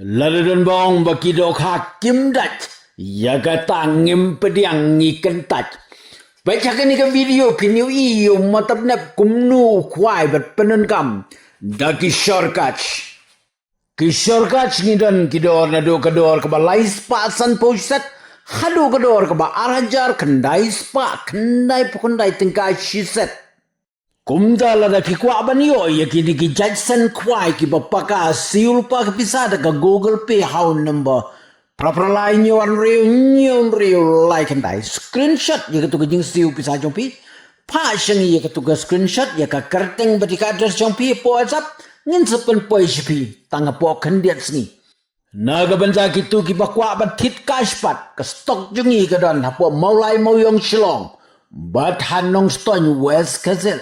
Lalu bong baki dok hakim dat. Ya kata ngim pediang ikan tat. Baca kan ikan video pinyu iyo matab nep kumnu kwai bat penenkam. Daki shortcut. Ki shortcut ngidan kidor na do kador ka balai spa san posat. Hado kador ka ba arajar kendai spa kendai pukundai tingkai shiset. Kumda lada ki kwa banyo ya ki di ki Jackson kwai ki bapaka siul pa ka pisada ka Google Pay how number proper line nyon real like and die screenshot ya ka tu ka jing siul pisa jompi pa syang ya ka tu ka screenshot ya ka kerteng batika address jompi po WhatsApp ngin sepen po HP tanga po kendiat sini naga banza ki tu ki bakwa batit kashpat ka stok jungi ka don hapo maulai mauyong shilong bat hanong stone west kazel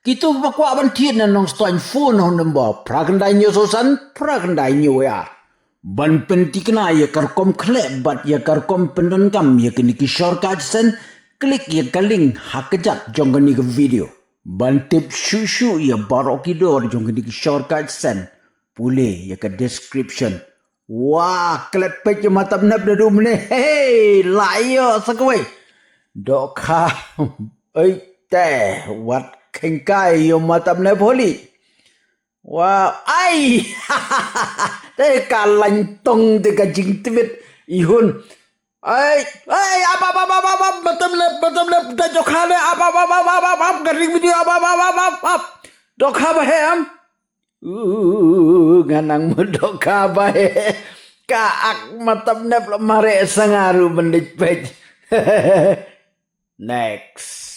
Kitu bakwa bantian na nong stoin phone hon number pragandai nyo sosan pragandai nyo ya ban pentikna ya karkom klep bat ya karkom pendenkam ya kini ki shortcut sen klik ya kaling hakajat jong kini ke video ban tip shushu ya barokidor jong kini ki shortcut sen pule ya ke description wah klep pek ya matab nab dadu mene hey layo sakwe dokha oi teh wat kengkai yo matam ne poli wow ai te kalan tong de gajing tvit ihun ai apa matam ne da jokhane apa garing video apa dokha bahem ganang mo dokha bahe kaak matam ne mare sangaru mendit pej next